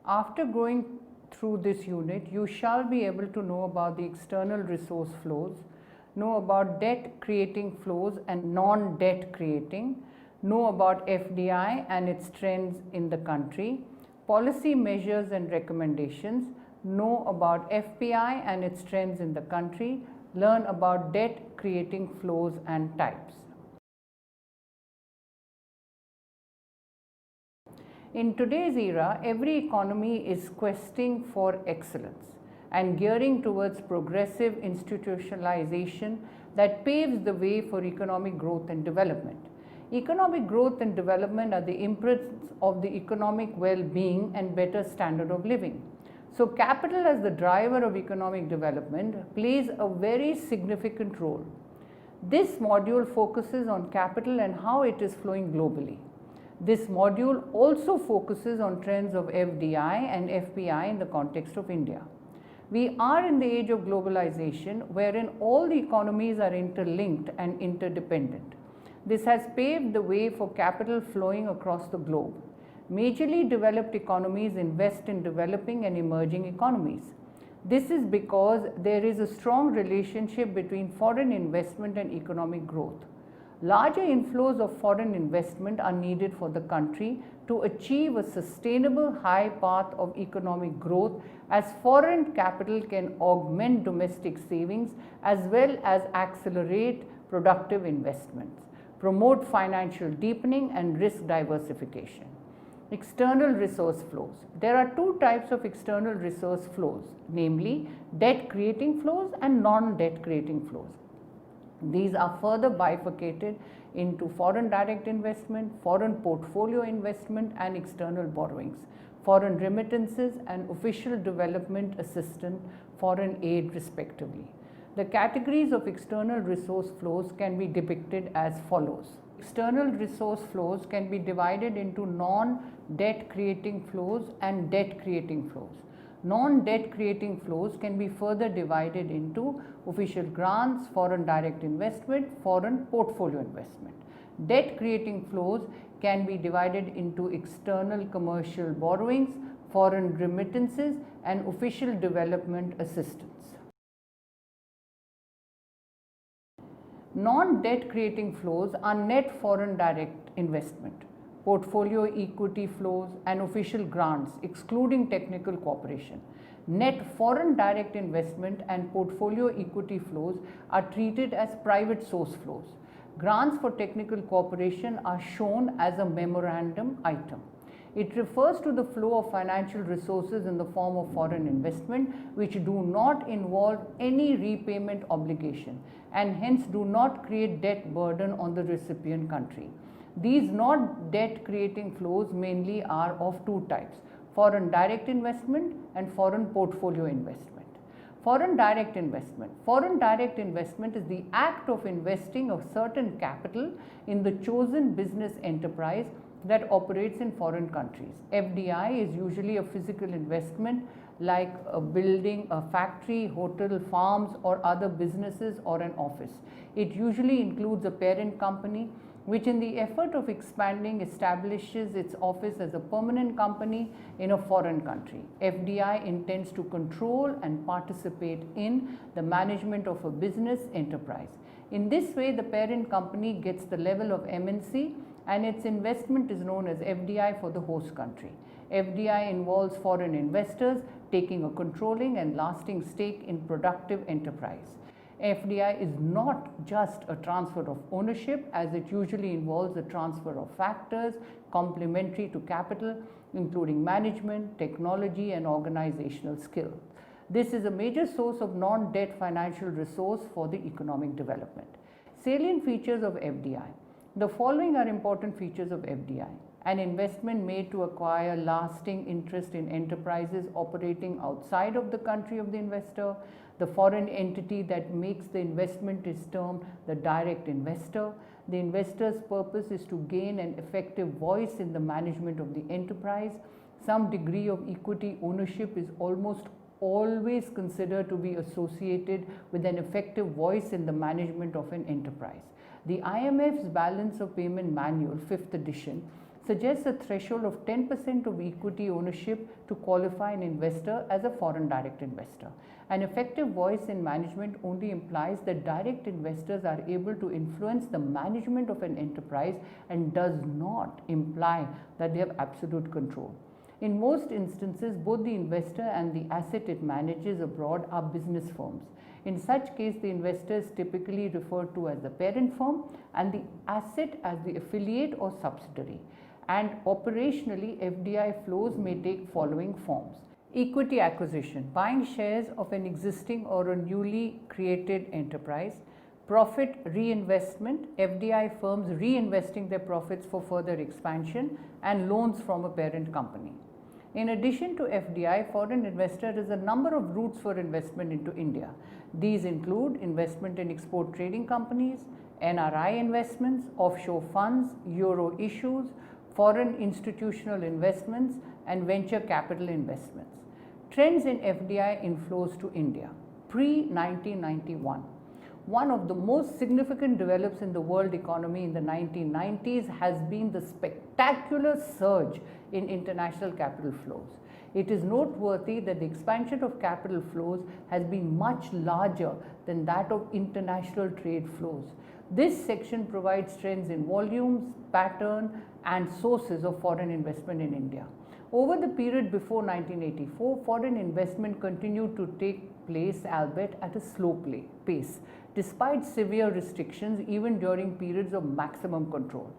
After going through this unit, you shall be able to know about the external resource flows, know about debt creating flows and non-debt creating, know about FDI and its trends in the country, policy measures and recommendations, know about FPI and its trends in the country, learn about debt creating flows and types. In today's era, every economy is questing for excellence and gearing towards progressive institutionalization that paves the way for economic growth and development. Economic growth and development are the imprints of the economic well-being and better standard of living. So capital as the driver of economic development plays a very significant role. This module focuses on capital and how it is flowing globally. This module also focuses on trends of FDI and FPI in the context of India. We are in the age of globalization wherein all the economies are interlinked and interdependent. This has paved the way for capital flowing across the globe. Majorly developed economies invest in developing and emerging economies. This is because there is a strong relationship between foreign investment and economic growth. Larger inflows of foreign investment are needed for the country to achieve a sustainable high path of economic growth, as foreign capital can augment domestic savings as well as accelerate productive investments, promote financial deepening and risk diversification. External resource flows. There are two types of external resource flows, namely debt creating flows and non-debt creating flows. These are further bifurcated into foreign direct investment, foreign portfolio investment and external borrowings, foreign remittances and official development assistance, foreign aid respectively. The categories of external resource flows can be depicted as follows. External resource flows can be divided into non-debt creating flows and debt creating flows. Non-debt creating flows can be further divided into official grants, foreign direct investment, foreign portfolio investment. Debt creating flows can be divided into external commercial borrowings, foreign remittances and official development assistance. Non-debt creating flows are net foreign direct investment, portfolio equity flows and official grants excluding technical cooperation. Net foreign direct investment and portfolio equity flows are treated as private source flows. Grants for technical cooperation are shown as a memorandum item. It refers to the flow of financial resources in the form of foreign investment which do not involve any repayment obligation and hence do not create debt burden on the recipient country. These non-debt creating flows mainly are of two types: foreign direct investment and foreign portfolio investment. Foreign direct investment. Foreign direct investment is the act of investing a certain capital in the chosen business enterprise that operates in foreign countries. FDI is usually a physical investment like a building, a factory, hotel, farms or other businesses or an office. It usually includes a parent company which in the effort of expanding establishes its office as a permanent company in a foreign country. FDI intends to control and participate in the management of a business enterprise. In this way, the parent company gets the level of MNC and its investment is known as FDI for the host country. FDI involves foreign investors taking a controlling and lasting stake in productive enterprise. FDI is not just a transfer of ownership, as it usually involves the transfer of factors complementary to capital, including management, technology and organizational skill. This is a major source of non-debt financial resource for the economic development. Salient features of FDI. The following are important features of FDI. An investment made to acquire lasting interest in enterprises operating outside of the country of the investor. The foreign entity that makes the investment is termed the direct investor. The investor's purpose is to gain an effective voice in the management of the enterprise. Some degree of equity ownership is almost always considered to be associated with an effective voice in the management of an enterprise. The IMF's Balance of Payment Manual, 5th edition, suggests a threshold of 10% of equity ownership to qualify an investor as a foreign direct investor. An effective voice in management only implies that direct investors are able to influence the management of an enterprise and does not imply that they have absolute control. In most instances, both the investor and the asset it manages abroad are business firms. In such case, the investor is typically referred to as the parent firm and the asset as the affiliate or subsidiary. And operationally, FDI flows may take following forms. Equity acquisition, buying shares of an existing or a newly created enterprise. Profit reinvestment, FDI firms reinvesting their profits for further expansion, and loans from a parent company. In addition to FDI, foreign investor has a number of routes for investment into India. These include investment in export trading companies, NRI investments, offshore funds, euro issues, foreign institutional investments, and venture capital investments. Trends in FDI inflows to India. Pre-1991, one of the most significant developments in the world economy in the 1990s has been the spectacular surge in international capital flows. It is noteworthy that the expansion of capital flows has been much larger than that of international trade flows. This section provides trends in volumes, pattern, and sources of foreign investment in India. Over the period before 1984, foreign investment continued to take place, albeit at a slow pace, despite severe restrictions even during periods of maximum control.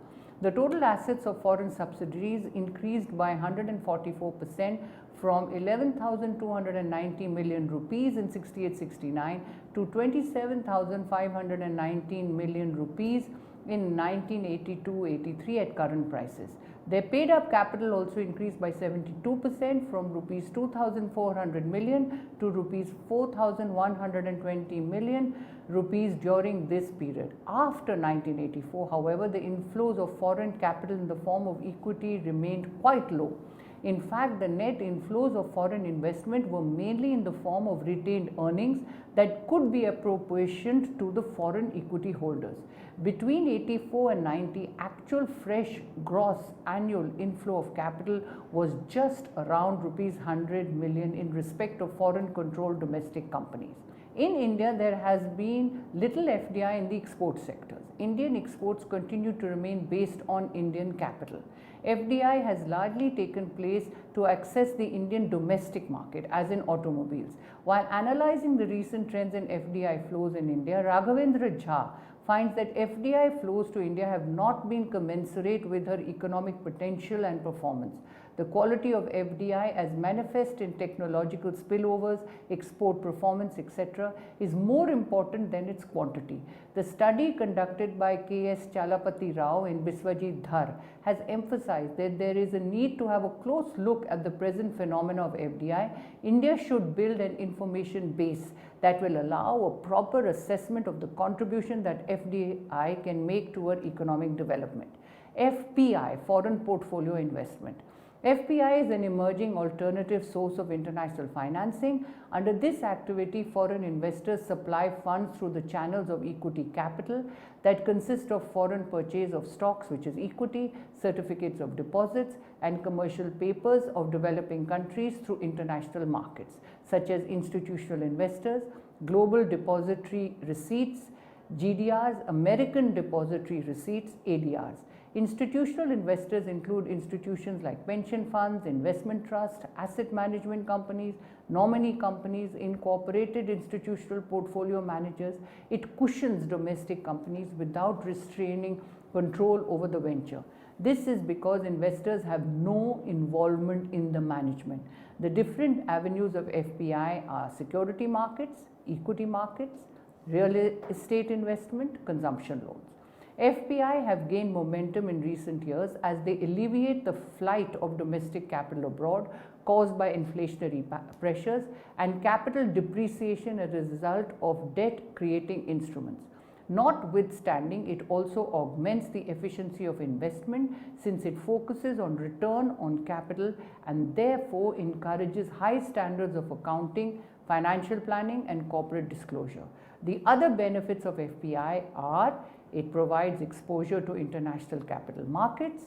The total assets of foreign subsidiaries increased by 144% from 11,290 million rupees in 68-69 to 27,519 million rupees in 1982-83 at current prices. Their paid up capital also increased by 72% from rupees 2,400 million to rupees 4,120 million rupees during this period. After 1984, however, the inflows of foreign capital in the form of equity remained quite low. In fact, the net inflows of foreign investment were mainly in the form of retained earnings that could be appropriated to the foreign equity holders. Between 84 and 90, actual fresh gross annual inflow of capital was just around rupees 100 million in respect of foreign controlled domestic companies. In India, there has been little FDI in the export sectors. Indian exports continue to remain based on Indian capital. FDI has largely taken place to access the Indian domestic market, as in automobiles. While analyzing the recent trends in FDI flows in India, Raghavendra Jha finds that FDI flows to India have not been commensurate with her economic potential and performance. The quality of FDI as manifest in technological spillovers, export performance, etc. is more important than its quantity. The study conducted by K.S. Chalapati Rao in Biswajit Dhar has emphasized that there is a need to have a close look at the present phenomena of FDI. India should build an information base that will allow a proper assessment of the contribution that FDI can make toward economic development. FPI, Foreign Portfolio Investment. FPI is an emerging alternative source of international financing. Under this activity, foreign investors supply funds through the channels of equity capital that consist of foreign purchase of stocks, which is equity, certificates of deposits, and commercial papers of developing countries through international markets, such as institutional investors, global depository receipts, GDRs, American depository receipts, ADRs. Institutional investors include institutions like pension funds, investment trusts, asset management companies, nominee companies, incorporated institutional portfolio managers. It cushions domestic companies without restraining control over the venture. This is because investors have no involvement in the management. The different avenues of FPI are security markets, equity markets, real estate investment, consumption loans. FPI have gained momentum in recent years as they alleviate the flight of domestic capital abroad caused by inflationary pressures and capital depreciation as a result of debt creating instruments. Notwithstanding, it also augments the efficiency of investment since it focuses on return on capital and therefore encourages high standards of accounting, financial planning, and corporate disclosure. The other benefits of FPI are it provides exposure to international capital markets,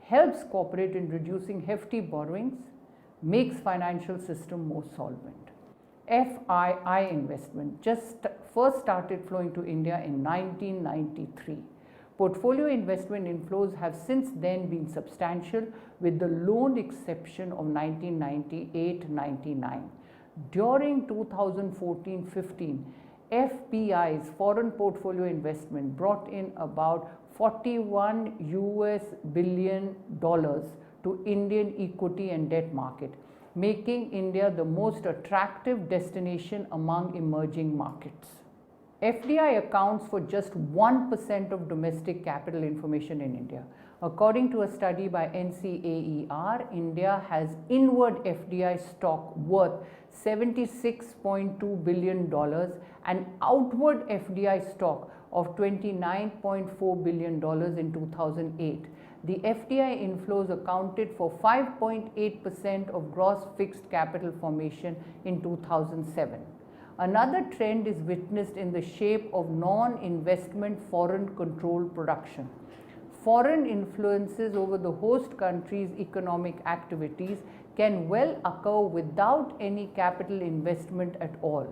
helps corporate in reducing hefty borrowings, makes financial system more solvent. FII investment just first started flowing to India in 1993. Portfolio investment inflows have since then been substantial, with the lone exception of 1998-99. During 2014-15, FPI's foreign portfolio investment brought in about $41 billion to Indian equity and debt market, making India the most attractive destination among emerging markets. FDI accounts for just 1% of domestic capital information in India. According to a study by NCAER, India has inward FDI stock worth $76.2 billion and outward FDI stock of $29.4 billion in 2008. The FDI inflows accounted for 5.8% of gross fixed capital formation in 2007. Another trend is witnessed in the shape of non-investment foreign controlled production. Foreign influences over the host country's economic activities can well occur without any capital investment at all.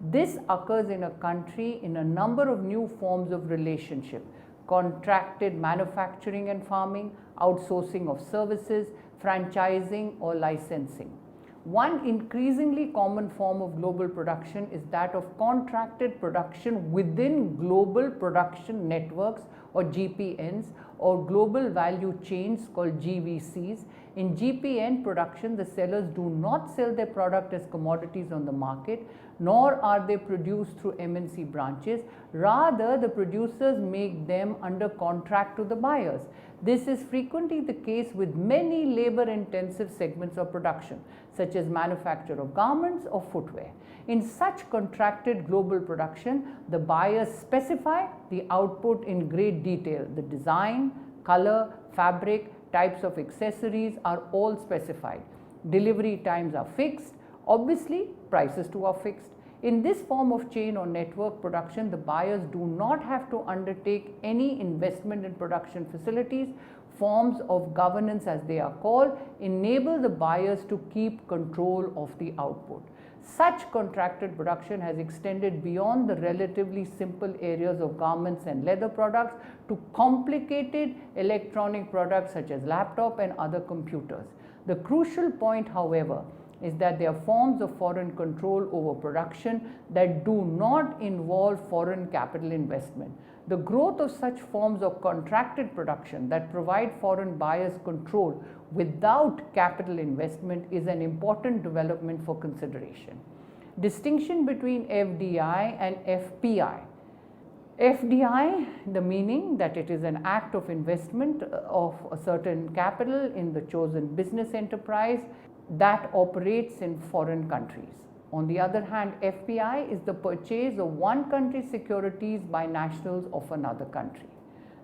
This occurs in a country in a number of new forms of relationship: contracted manufacturing and farming, outsourcing of services, franchising or licensing. One increasingly common form of global production is that of contracted production within global production networks or GPNs, or global value chains called GVCs. In GPN production, the sellers do not sell their product as commodities on the market, nor are they produced through MNC branches. Rather, the producers make them under contract to the buyers. This is frequently the case with many labor-intensive segments of production, such as manufacture of garments or footwear. In such contracted global production, the buyers specify the output in great detail. The design, color, fabric, types of accessories are all specified. Delivery times are fixed. Obviously, prices too are fixed. In this form of chain or network production, the buyers do not have to undertake any investment in production facilities. Forms of governance, as they are called, enable the buyers to keep control of the output. Such contracted production has extended beyond the relatively simple areas of garments and leather products to complicated electronic products such as laptop and other computers. The crucial point, however, is that there are forms of foreign control over production that do not involve foreign capital investment. The growth of such forms of contracted production that provide foreign buyers control without capital investment is an important development for consideration. Distinction between FDI and FPI. FDI, the meaning that it is an act of investment of a certain capital in the chosen business enterprise that operates in foreign countries. On the other hand, FPI is the purchase of one country's securities by nationals of another country.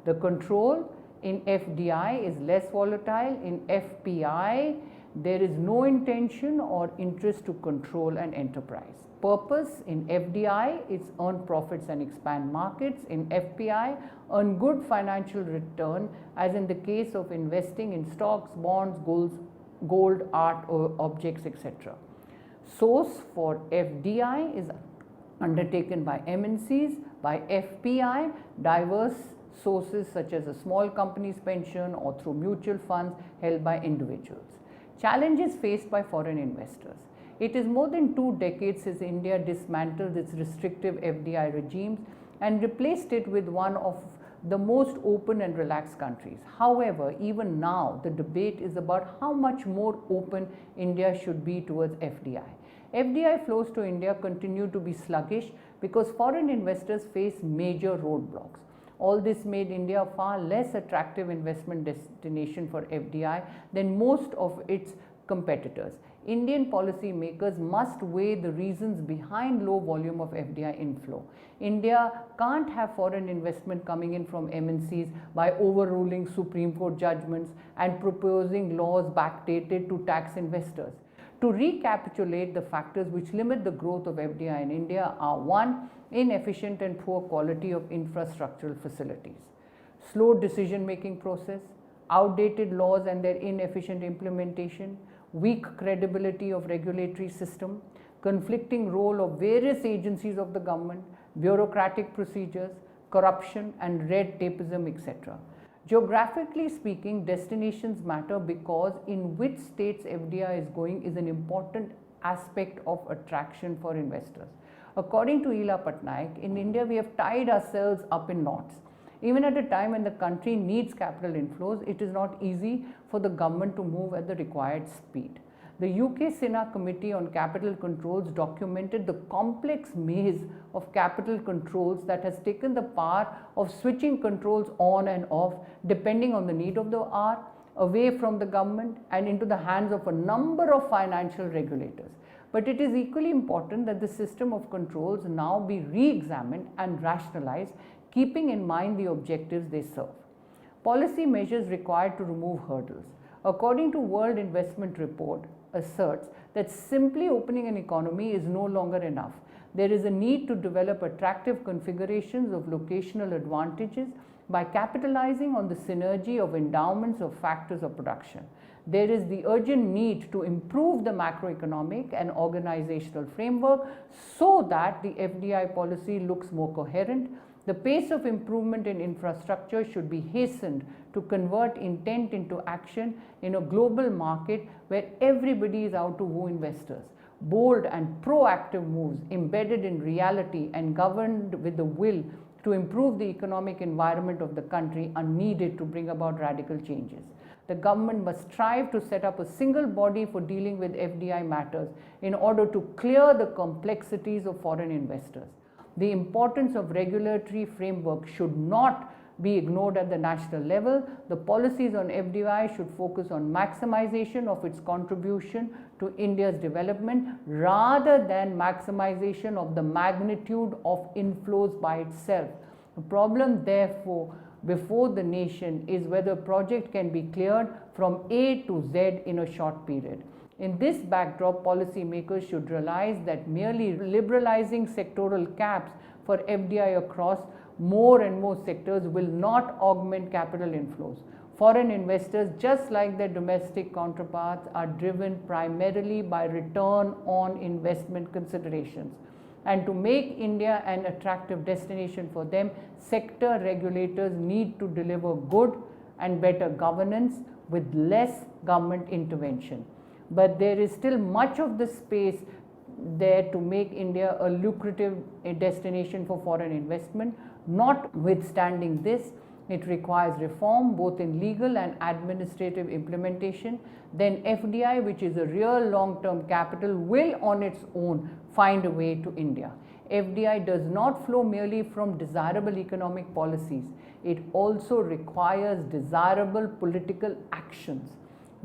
The control in FDI is less volatile. In FPI, there is no intention or interest to control an enterprise. Purpose in FDI is earn profits and expand markets. In FPI, earn good financial return, as in the case of investing in stocks, bonds, gold, art or objects, etc. Source for FDI is undertaken by MNCs. By FPI, diverse sources such as a small company's pension or through mutual funds held by individuals. Challenges faced by foreign investors. It is more than 2 decades since India dismantled its restrictive FDI regimes and replaced it with one of the most open and relaxed countries. However, even now, the debate is about how much more open India should be towards FDI. FDI flows to India continue to be sluggish because foreign investors face major roadblocks. All this made India a far less attractive investment destination for FDI than most of its competitors. Indian policy makers must weigh the reasons behind low volume of FDI inflow. India can't have foreign investment coming in from MNCs by overruling Supreme Court judgments and proposing laws backdated to tax investors. To recapitulate, the factors which limit the growth of FDI in India are: 1. Inefficient and poor quality of infrastructural facilities, slow decision-making process, outdated laws and their inefficient implementation, weak credibility of regulatory system, conflicting role of various agencies of the government, bureaucratic procedures, corruption and red tapeism, etc. Geographically speaking, destinations matter because in which states FDI is going is an important aspect of attraction for investors. According to Ela Patnaik, in India we have tied ourselves up in knots. Even at a time when the country needs capital inflows, it is not easy for the government to move at the required speed. The UK Sena Committee on Capital Controls documented the complex maze of capital controls that has taken the power of switching controls on and off depending on the need of the hour, away from the government and into the hands of a number of financial regulators. But it is equally important that the system of controls now be re-examined and rationalized, keeping in mind the objectives they serve. Policy measures required to remove hurdles. According to World Investment Report, asserts that simply opening an economy is no longer enough. There is a need to develop attractive configurations of locational advantages by capitalizing on the synergy of endowments of factors of production. There is the urgent need to improve the macroeconomic and organizational framework so that the FDI policy looks more coherent. The pace of improvement in infrastructure should be hastened to convert intent into action in a global market where everybody is out to woo investors. Bold and proactive moves embedded in reality and governed with the will to improve the economic environment of the country are needed to bring about radical changes. The government must strive to set up a single body for dealing with FDI matters in order to clear the complexities of foreign investors. The importance of regulatory framework should not be ignored at the national level. The policies on FDI should focus on maximization of its contribution to India's development rather than maximization of the magnitude of inflows by itself. The problem, therefore, before the nation is whether a project can be cleared from A to Z in a short period. In this backdrop, policymakers should realize that merely liberalizing sectoral caps for FDI across more and more sectors will not augment capital inflows. Foreign investors, just like their domestic counterparts, are driven primarily by return on investment considerations. And to make India an attractive destination for them, sector regulators need to deliver good and better governance with less government intervention. But there is still much of the space there to make India a lucrative destination for foreign investment. Notwithstanding this, it requires reform both in legal and administrative implementation. Then FDI, which is a real long-term capital, will on its own find a way to India. FDI does not flow merely from desirable economic policies. It also requires desirable political actions.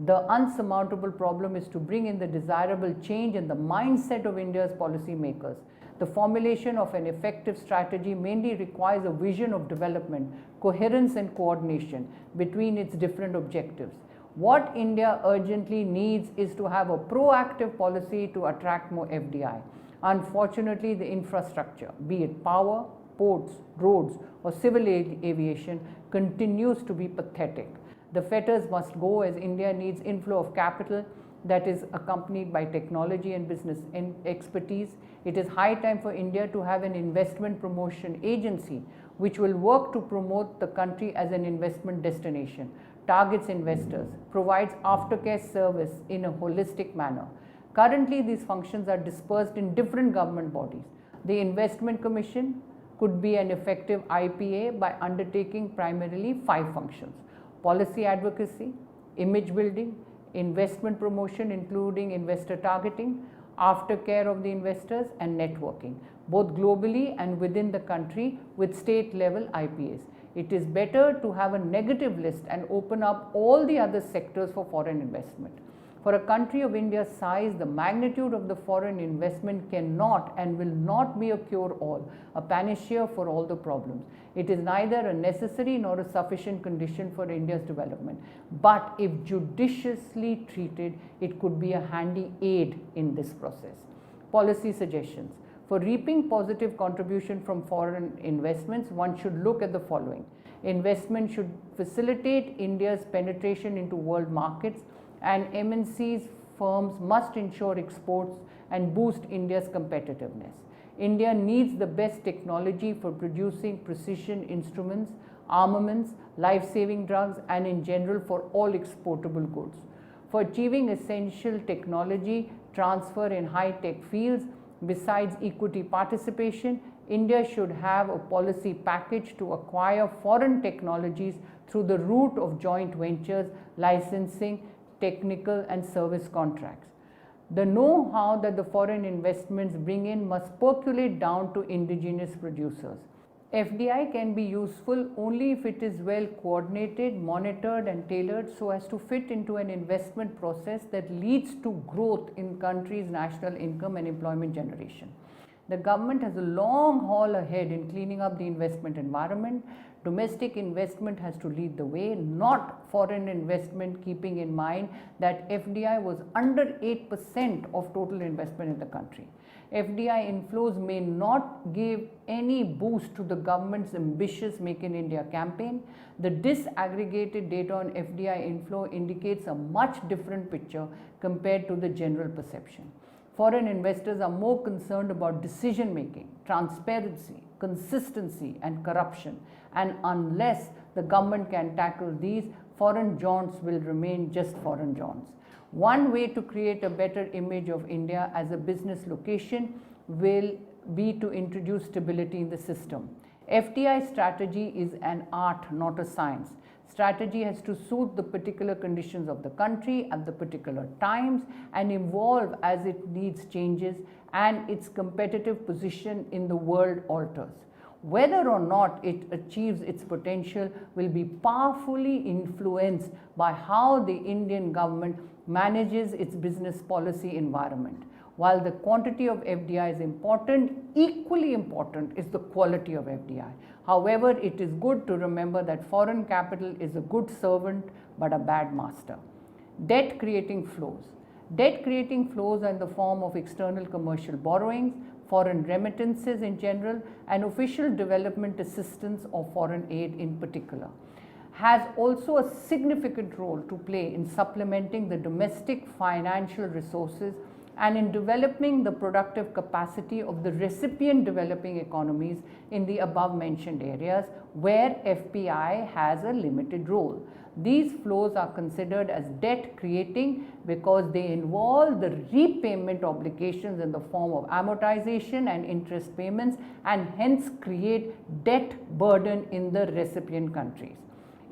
The unsurmountable problem is to bring in the desirable change in the mindset of India's policymakers. The formulation of an effective strategy mainly requires a vision of development, coherence and coordination between its different objectives. What India urgently needs is to have a proactive policy to attract more FDI. Unfortunately, the infrastructure, be it power, ports, roads or civil aviation, continues to be pathetic. The fetters must go as India needs inflow of capital that is accompanied by technology and business expertise. It is high time for India to have an investment promotion agency which will work to promote the country as an investment destination, targets investors, provides aftercare service in a holistic manner. Currently, these functions are dispersed in different government bodies. The Investment Commission could be an effective IPA by undertaking primarily 5 functions: policy advocacy, image building, investment promotion including investor targeting, aftercare of the investors and networking, both globally and within the country with state level IPAs. It is better to have a negative list and open up all the other sectors for foreign investment. For a country of India's size, the magnitude of the foreign investment cannot and will not be a cure-all, a panacea for all the problems. It is neither a necessary nor a sufficient condition for India's development. But if judiciously treated, it could be a handy aid in this process. Policy suggestions. For reaping positive contribution from foreign investments, one should look at the following. Investment should facilitate India's penetration into world markets, and MNCs firms must ensure exports and boost India's competitiveness. India needs the best technology for producing precision instruments, armaments, life-saving drugs, and in general for all exportable goods. For achieving essential technology transfer in high-tech fields, besides equity participation, India should have a policy package to acquire foreign technologies through the route of joint ventures, licensing, technical and service contracts. The know-how that the foreign investments bring in must percolate down to indigenous producers. FDI can be useful only if it is well coordinated, monitored and tailored so as to fit into an investment process that leads to growth in country's national income and employment generation. The government has a long haul ahead in cleaning up the investment environment. Domestic investment has to lead the way, not foreign investment, keeping in mind that FDI was under 8% of total investment in the country. FDI inflows may not give any boost to the government's ambitious Make in India campaign. The disaggregated data on FDI inflow indicates a much different picture compared to the general perception. Foreign investors are more concerned about decision making, transparency, consistency and corruption, and unless the government can tackle these, foreign jaunts will remain just foreign jaunts. One way to create a better image of India as a business location will be to introduce stability in the system. FDI strategy is an art, not a science. Strategy has to suit the particular conditions of the country at the particular times and evolve as it needs changes and its competitive position in the world alters. Whether or not it achieves its potential will be powerfully influenced by how the Indian government manages its business policy environment. While the quantity of FDI is important, equally important is the quality of FDI. However, it is good to remember that foreign capital is a good servant but a bad master. Debt creating flows. Debt creating flows are in the form of external commercial borrowings, foreign remittances in general, and official development assistance or foreign aid in particular. Has also a significant role to play in supplementing the domestic financial resources and in developing the productive capacity of the recipient developing economies in the above mentioned areas where FPI has a limited role. These flows are considered as debt creating because they involve the repayment obligations in the form of amortization and interest payments and hence create debt burden in the recipient countries.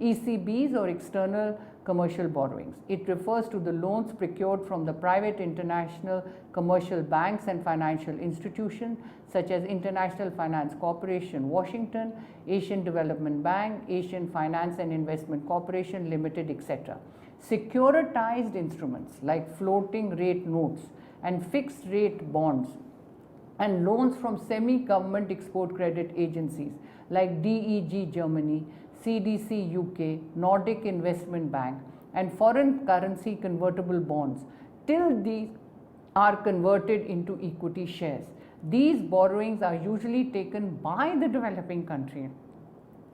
ECBs or external commercial borrowings. It refers to the loans procured from the private international commercial banks and financial institutions such as International Finance Corporation, Washington, Asian Development Bank, Asian Finance and Investment Corporation Limited, etc. Securitized instruments like floating rate notes and fixed rate bonds and loans from semi-government export credit agencies like DEG Germany, CDC UK, Nordic Investment Bank and foreign currency convertible bonds till these are converted into equity shares. These borrowings are usually taken by the developing country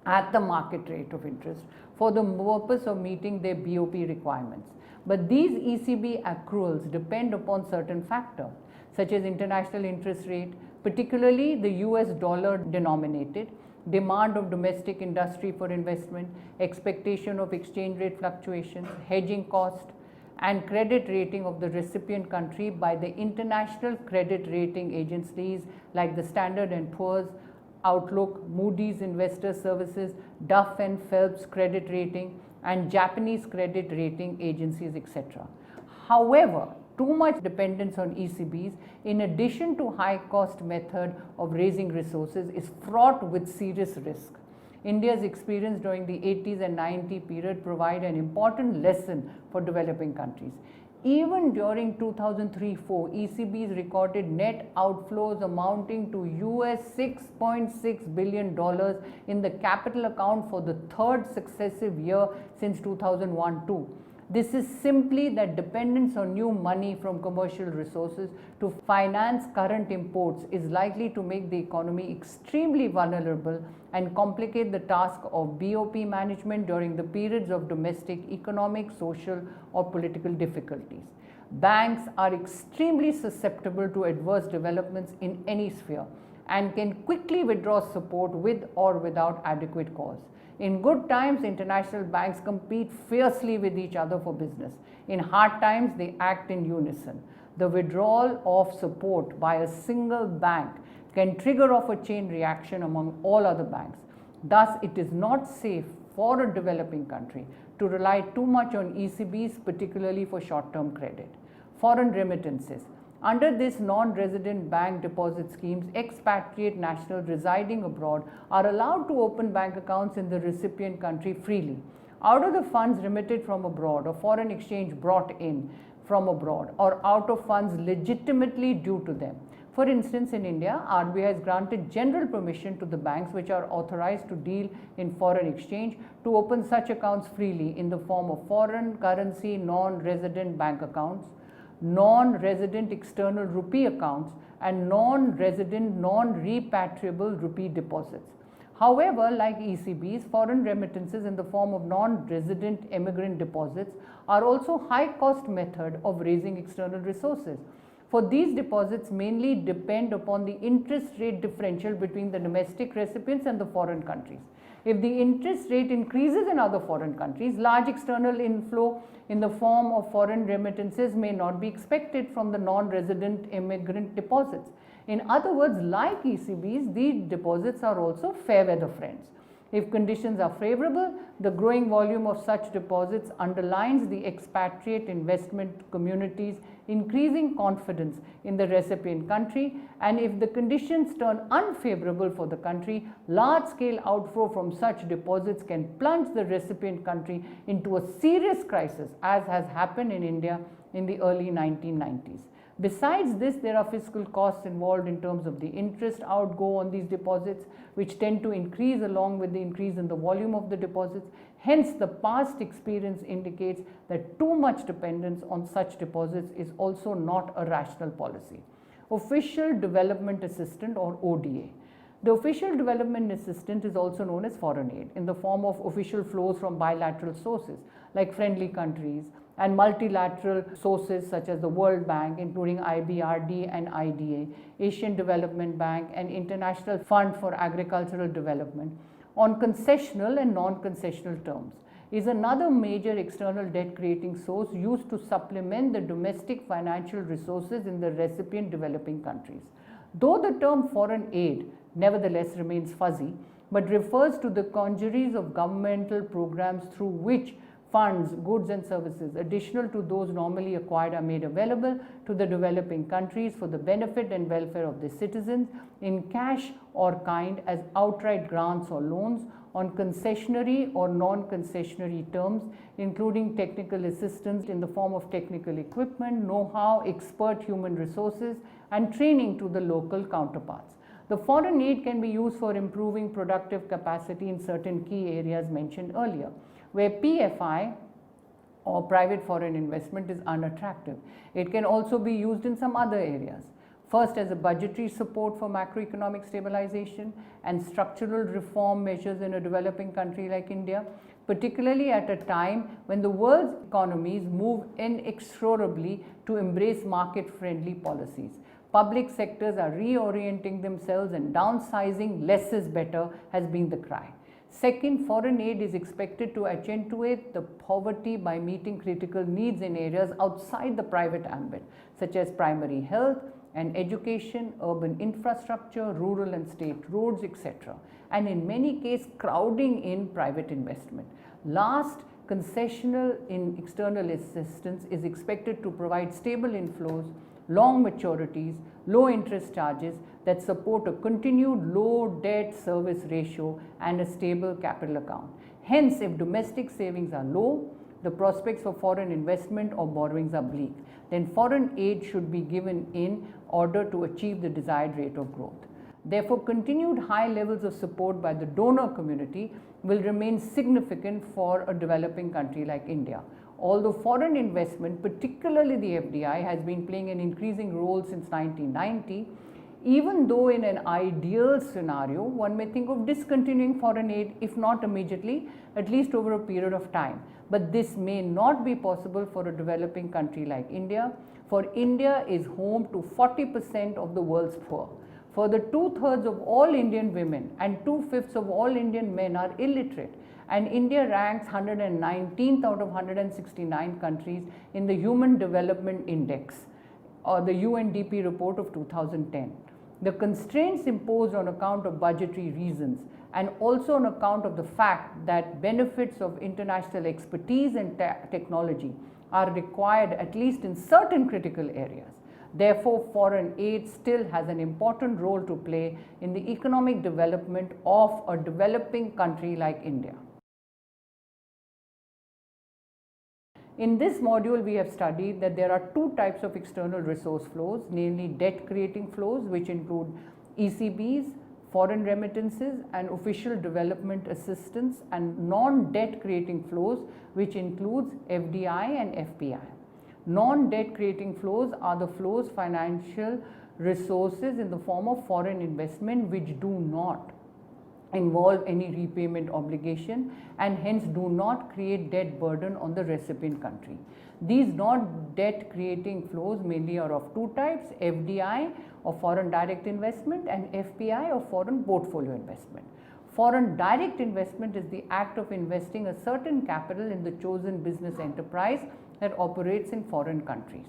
at the market rate of interest for the purpose of meeting their BOP requirements. But these ECB accruals depend upon certain factors such as international interest rate, particularly the US dollar denominated, demand of domestic industry for investment, expectation of exchange rate fluctuations, hedging cost, and credit rating of the recipient country by the international credit rating agencies like the Standard & Poor's, Outlook, Moody's Investor Services, Duff & Phelps credit rating, and Japanese credit rating agencies, etc. However, too much dependence on ECBs, in addition to high-cost method of raising resources, is fraught with serious risk. India's experience during the 80s and 90s period provide an important lesson for developing countries. Even during 2003-04, ECBs recorded net outflows amounting to US $6.6 billion in the capital account for the third successive year since 2001-02. This is simply that dependence on new money from commercial resources to finance current imports is likely to make the economy extremely vulnerable and complicate the task of BOP management during the periods of domestic economic, social, or political difficulties. Banks are extremely susceptible to adverse developments in any sphere and can quickly withdraw support with or without adequate cause. In good times, international banks compete fiercely with each other for business. In hard times, they act in unison. The withdrawal of support by a single bank can trigger off a chain reaction among all other banks. Thus, it is not safe for a developing country to rely too much on ECBs, particularly for short-term credit. Foreign remittances. Under this non-resident bank deposit schemes, expatriate nationals residing abroad are allowed to open bank accounts in the recipient country freely. Out of the funds remitted from abroad or foreign exchange brought in from abroad or out of funds legitimately due to them. For instance, in India, RBI has granted general permission to the banks which are authorized to deal in foreign exchange to open such accounts freely in the form of foreign currency non-resident bank accounts, non-resident external rupee accounts, and non-resident non-repatriable rupee deposits. However, like ECBs, foreign remittances in the form of non-resident immigrant deposits are also a high-cost method of raising external resources. For these deposits mainly depend upon the interest rate differential between the domestic recipients and the foreign countries. If the interest rate increases in other foreign countries, large external inflow in the form of foreign remittances may not be expected from the non-resident immigrant deposits. In other words, like ECBs, these deposits are also fair weather friends. If conditions are favorable, the growing volume of such deposits underlines the expatriate investment community's increasing confidence in the recipient country, and if the conditions turn unfavorable for the country, large-scale outflow from such deposits can plunge the recipient country into a serious crisis, as has happened in India in the early 1990s. Besides this, there are fiscal costs involved in terms of the interest outgo on these deposits, which tend to increase along with the increase in the volume of the deposits. Hence, the past experience indicates that too much dependence on such deposits is also not a rational policy. Official Development Assistance, or ODA. The Official Development Assistance is also known as foreign aid in the form of official flows from bilateral sources like friendly countries, and multilateral sources such as the World Bank, including IBRD and IDA, Asian Development Bank, and International Fund for Agricultural Development, on concessional and non-concessional terms, is another major external debt creating source used to supplement the domestic financial resources in the recipient developing countries. Though the term foreign aid nevertheless remains fuzzy, but refers to the congeries of governmental programs through which funds, goods and services additional to those normally acquired are made available to the developing countries for the benefit and welfare of their citizens in cash or kind as outright grants or loans on concessionary or non-concessionary terms, including technical assistance in the form of technical equipment, know-how, expert human resources, and training to the local counterparts. The foreign aid can be used for improving productive capacity in certain key areas mentioned earlier, where PFI or private foreign investment is unattractive. It can also be used in some other areas. First, as a budgetary support for macroeconomic stabilization and structural reform measures in a developing country like India, particularly at a time when the world's economies move inexorably to embrace market-friendly policies. Public sectors are reorienting themselves, and downsizing less is better has been the cry. Second, foreign aid is expected to accentuate the poverty by meeting critical needs in areas outside the private ambit, such as primary health and education, urban infrastructure, rural and state roads, etc., and in many cases crowding in private investment. Last, concessional in external assistance is expected to provide stable inflows, long maturities, low interest charges that support a continued low debt service ratio and a stable capital account. Hence, if domestic savings are low, the prospects for foreign investment or borrowings are bleak, then foreign aid should be given in order to achieve the desired rate of growth. Therefore, continued high levels of support by the donor community will remain significant for a developing country like India. Although foreign investment, particularly the FDI, has been playing an increasing role since 1990, even though in an ideal scenario, one may think of discontinuing foreign aid, if not immediately, at least over a period of time. But this may not be possible for a developing country like India, for India is home to 40% of the world's poor. Further, 2/3 of all Indian women and 2/5 of all Indian men are illiterate, and India ranks 119th out of 169 countries in the Human Development Index, or the UNDP report of 2010. The constraints imposed on account of budgetary reasons and also on account of the fact that benefits of international expertise and technology are required at least in certain critical areas. Therefore, foreign aid still has an important role to play in the economic development of a developing country like India. In this module, we have studied that there are two types of external resource flows, namely debt creating flows, which include ECBs, foreign remittances and official development assistance, and non-debt creating flows, which includes FDI and FPI. Non-debt creating flows are the flows financial resources in the form of foreign investment which do not involve any repayment obligation and hence do not create debt burden on the recipient country. These non-debt creating flows mainly are of two types: FDI or foreign direct investment and FPI or foreign portfolio investment. Foreign direct investment is the act of investing a certain capital in the chosen business enterprise that operates in foreign countries.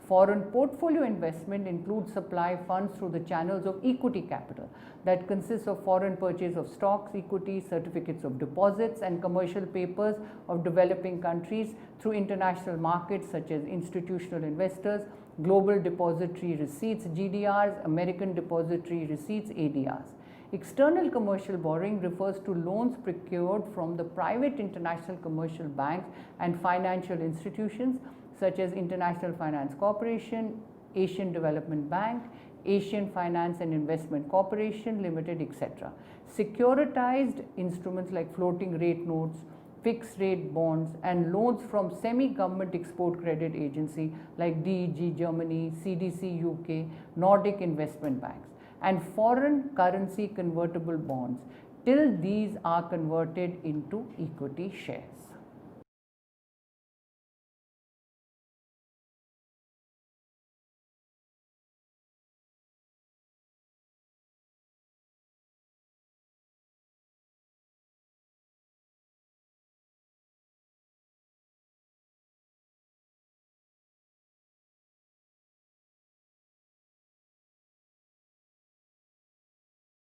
Foreign portfolio investment includes supply funds through the channels of equity capital that consists of foreign purchase of stocks, equities, certificates of deposits and commercial papers of developing countries through international markets such as institutional investors, global depository receipts GDRs, American depository receipts ADRs. External commercial borrowing refers to loans procured from the private international commercial banks and financial institutions such as International Finance Corporation, Asian Development Bank, Asian Finance and Investment Corporation Limited, etc. Securitized instruments like floating rate notes, fixed rate bonds and loans from semi-government export credit agency like DEG Germany, CDC UK, Nordic investment banks, and foreign currency convertible bonds till these are converted into equity shares.